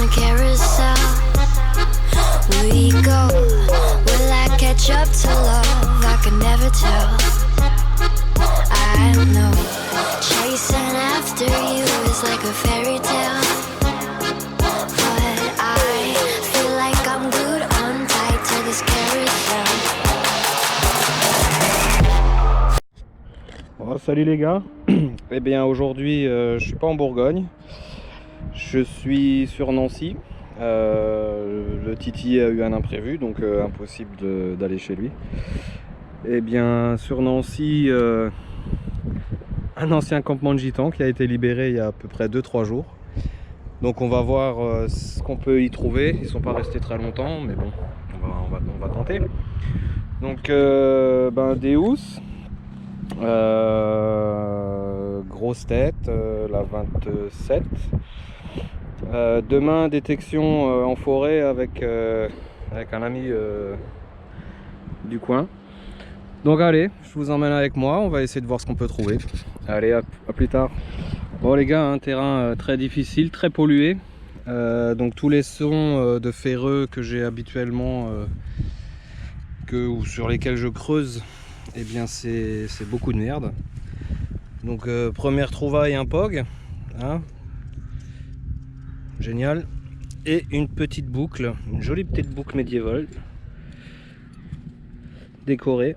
the carousel. We go, will I catch up to love? I can never tell. I know, chasing after you is like a fairy tale. But I feel like I'm glued on tight to this carousel. Oh, salut les gars. Eh bien aujourd'hui je suis pas en Bourgogne, je suis sur Nancy. Le Titi a eu un imprévu, donc impossible d'aller chez lui. Eh bien sur Nancy, un ancien campement de gitans qui a été libéré il y a à peu près 2-3 jours. Donc on va voir ce qu'on peut y trouver. Ils sont pas restés très longtemps, mais bon, on va tenter. Donc des housses. Grosse tête, la 27. Demain détection en forêt avec un ami du coin. Donc allez, je vous emmène avec moi, on va essayer de voir ce qu'on peut trouver. Allez, à plus tard. Bon les gars, un terrain très difficile, très pollué. Donc tous les sons de ferreux que j'ai habituellement ou sur lesquels je creuse, eh bien c'est beaucoup de merde. Donc première trouvaille, un POG, hein, génial, et une petite boucle, une jolie petite boucle médiévale décorée,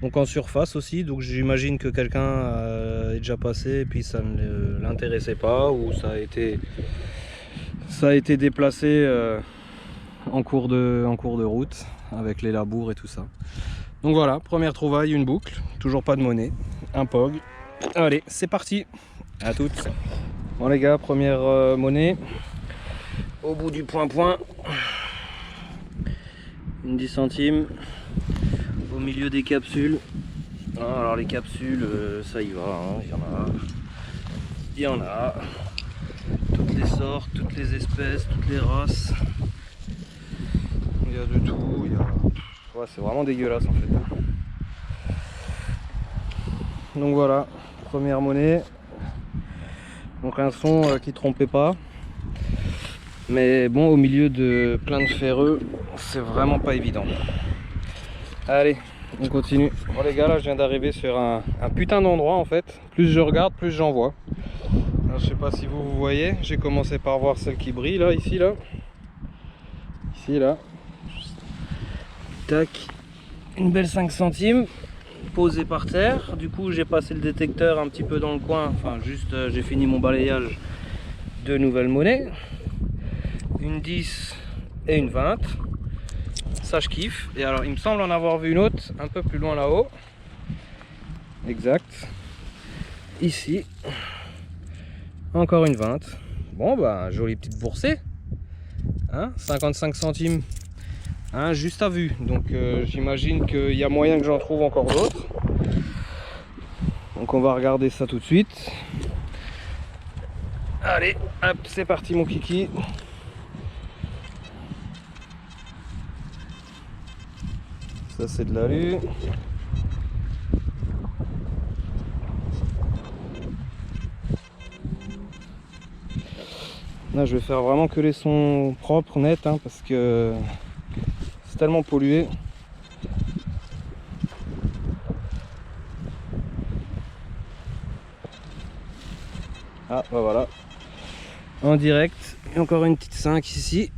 donc en surface aussi. Donc j'imagine que quelqu'un est déjà passé et puis ça ne l'intéressait pas, ou ça a été déplacé en cours de route avec les labours et tout ça. Donc voilà, première trouvaille, une boucle, toujours pas de monnaie, un POG. Allez, c'est parti, à toutes. Bon les gars, première monnaie, au bout du point-point, une 10 centimes, au milieu des capsules. Alors les capsules, ça y va, hein, il y en a, toutes les sortes, toutes les espèces, toutes les races, il y a de tout, ouais, c'est vraiment dégueulasse en fait. Donc voilà, première monnaie. Donc un son qui trompait pas. Mais bon, au milieu de plein de ferreux, c'est vraiment pas évident. Allez, on continue. Bon les gars, là je viens d'arriver sur un putain d'endroit en fait. Plus je regarde, plus j'en vois. Alors, je sais pas si vous voyez, j'ai commencé par voir celle qui brille là, ici là. Ici là. Tac, une belle 5 centimes posée par terre. Du coup j'ai passé le détecteur un petit peu dans le coin, enfin juste j'ai fini mon balayage. De nouvelles monnaies, une 10 et une 20, ça je kiffe. Et alors il me semble en avoir vu une autre un peu plus loin là-haut, exact, ici encore une 20. Bon bah jolie petite boursée, hein, 55 centimes. Hein, juste à vue, donc j'imagine qu'il y a moyen que j'en trouve encore d'autres. Donc on va regarder ça tout de suite. Allez, hop, c'est parti mon kiki. Ça c'est de l'alu. Là je vais faire vraiment que les sons propres, nets, hein, parce que tellement pollué. Ah bah voilà, en direct. Et encore une petite 5 ici.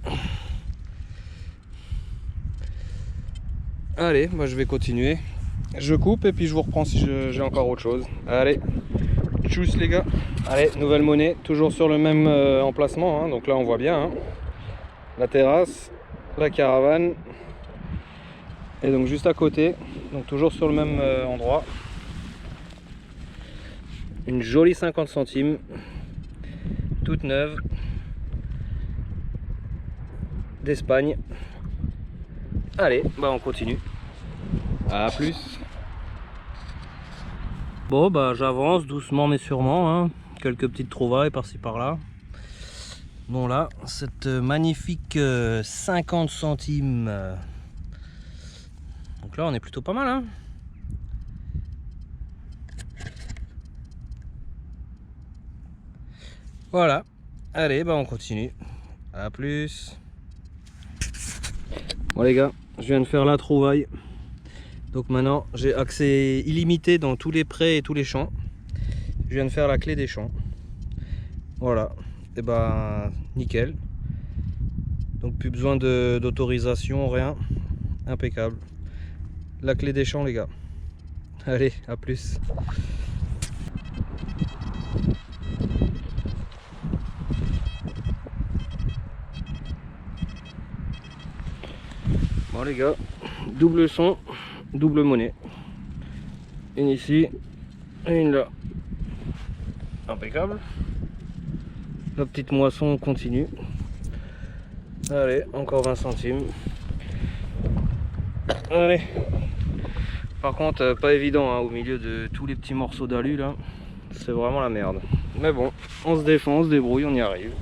Allez, bah je vais continuer, je coupe et puis je vous reprends si j'ai encore autre chose. Allez, tchuss les gars. Allez, nouvelle monnaie, toujours sur le même emplacement, hein. Donc là on voit bien, hein, la terrasse, la caravane. Et donc juste à côté, donc toujours sur le même endroit, une jolie 50 centimes, toute neuve, d'Espagne. Allez, bah on continue. À plus. Bon bah j'avance doucement mais sûrement, hein. Quelques petites trouvailles par-ci par-là. Bon là, cette magnifique 50 centimes. Donc là on est plutôt pas mal, hein. Voilà, Allez, bah on continue. À plus. Bon les gars, je viens de faire la trouvaille. Donc maintenant, j'ai accès illimité dans tous les prés et tous les champs. Je viens de faire la clé des champs. Voilà. Et ben, nickel. Donc plus besoin d'autorisation, rien. Impeccable. La clé des champs les gars. Allez, à plus. Bon les gars, double son, double monnaie. Une ici, et une là. Impeccable. La petite moisson continue. Allez, encore 20 centimes. Allez. Par contre, pas évident hein, au milieu de tous les petits morceaux d'alu là. C'est vraiment la merde. Mais bon, on se défend, on se débrouille, on y arrive.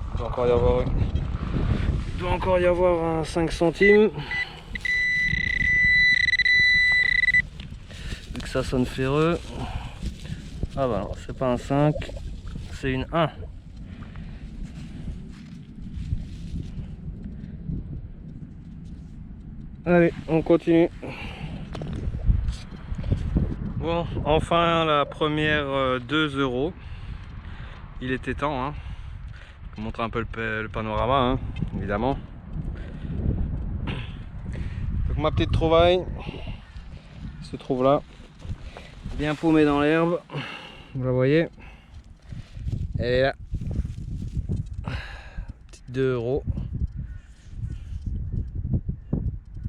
Il doit encore y avoir un 5 centimes. Vu que ça sonne ferreux. Ah bah non, c'est pas un 5, c'est une 1. Allez, on continue. Bon, enfin la première 2 €. Il était temps, hein. Je vous montre un peu le panorama, hein, évidemment. Donc ma petite trouvaille se trouve là, bien paumée dans l'herbe. Vous la voyez? Elle est là. Petite 2 €.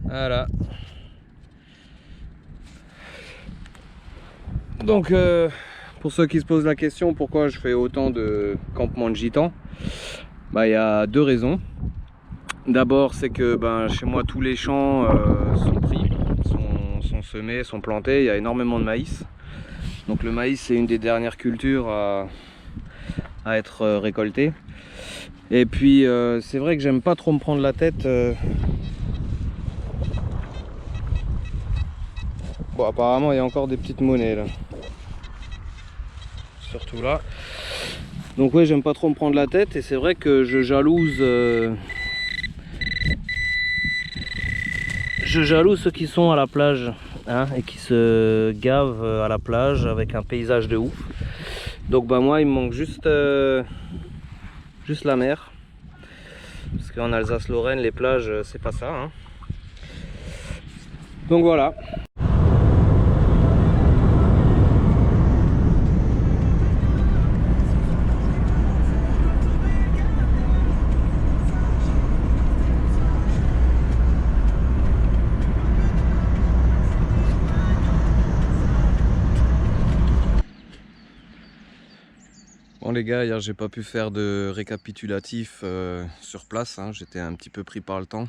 Voilà. Donc pour ceux qui se posent la question pourquoi je fais autant de campements de gitans, bah, il y a 2 raisons. D'abord c'est que chez moi tous les champs sont pris, sont semés, sont plantés, il y a énormément de maïs. Donc le maïs c'est une des dernières cultures à être récoltée. Et puis c'est vrai que j'aime pas trop me prendre la tête. Bon apparemment il y a encore des petites monnaies là. Surtout là. Donc ouais, j'aime pas trop me prendre la tête et c'est vrai que je jalouse ceux qui sont à la plage hein, et qui se gavent à la plage avec un paysage de ouf. Donc moi il me manque juste la mer, parce qu'en Alsace-Lorraine les plages c'est pas ça hein. Donc voilà. Bon les gars, hier j'ai pas pu faire de récapitulatif sur place, hein. J'étais un petit peu pris par le temps.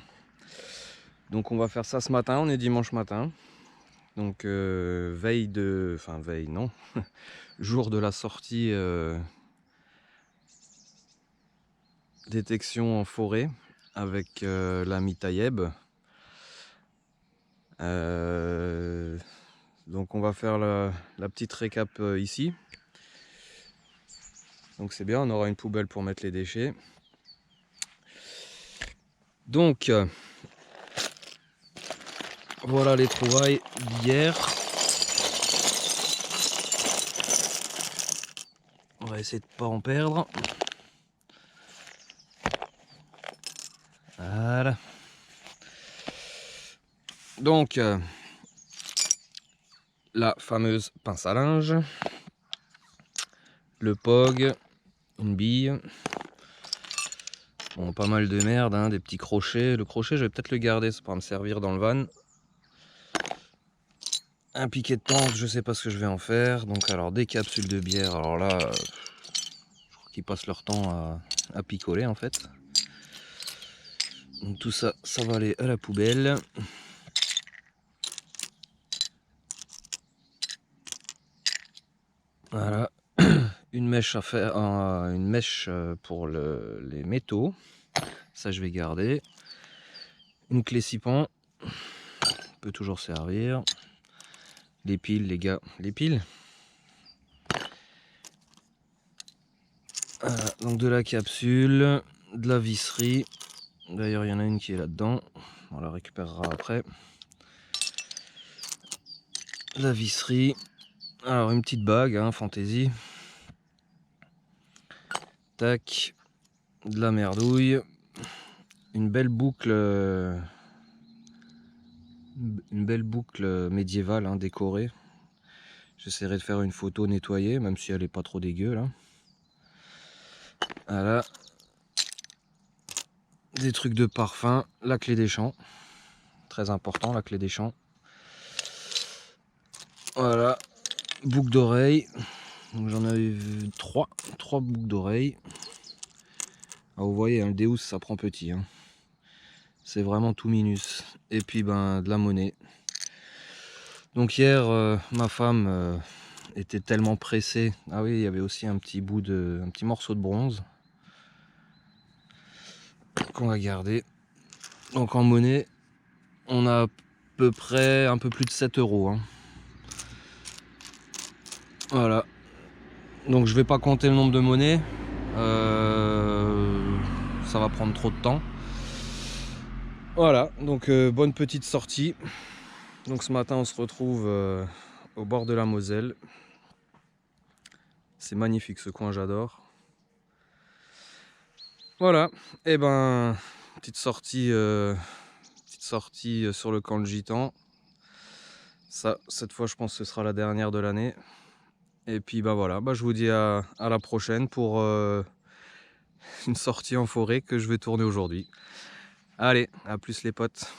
Donc on va faire ça ce matin, on est dimanche matin. Donc veille non, jour de la sortie détection en forêt avec l'ami Tayeb. Donc on va faire la petite récap ici. Donc c'est bien, on aura une poubelle pour mettre les déchets. Donc voilà les trouvailles d'hier. On va essayer de pas en perdre. Voilà. Donc la fameuse pince à linge, le POG, une bille, bon, pas mal de merde, hein, des petits crochets. Le crochet, je vais peut-être le garder, ça pourra me servir dans le van. Un piquet de tente, je sais pas ce que je vais en faire. Donc alors des capsules de bière, alors là, je crois qu'ils passent leur temps à picoler en fait. Donc tout ça, ça va aller à la poubelle. Voilà. Une mèche à faire, une mèche pour les métaux, ça je vais garder. Une clé 6 pans, peut toujours servir. Les piles les gars, les piles. Voilà, donc de la capsule, de la visserie. D'ailleurs, il y en a une qui est là-dedans. On la récupérera après. La visserie. Alors, une petite bague, hein, fantaisie. Tac. De la merdouille. Une belle boucle. Une belle boucle médiévale, hein, décorée. J'essaierai de faire une photo nettoyée, même si elle est pas trop dégueu là. Voilà. Des trucs de parfum. La clé des champs. Très important, la clé des champs. Voilà. Boucle d'oreille. Donc j'en avais vu 3 boucles d'oreilles. Ah, vous voyez, hein, le Deus ça prend petit. Hein. C'est vraiment tout minus. Et puis ben de la monnaie. Donc hier, ma femme était tellement pressée. Ah oui, il y avait aussi un petit morceau de bronze qu'on va garder. Donc en monnaie, on a à peu près un peu plus de 7 €. Hein. Voilà. Donc je vais pas compter le nombre de monnaies. Ça va prendre trop de temps. Voilà, donc bonne petite sortie. Donc ce matin on se retrouve au bord de la Moselle. C'est magnifique ce coin, j'adore. Voilà, et ben petite sortie sur le camp de Gitan. Ça, cette fois je pense que ce sera la dernière de l'année. Et puis bah voilà, bah, je vous dis à la prochaine pour une sortie en forêt que je vais tourner aujourd'hui. Allez, à plus les potes.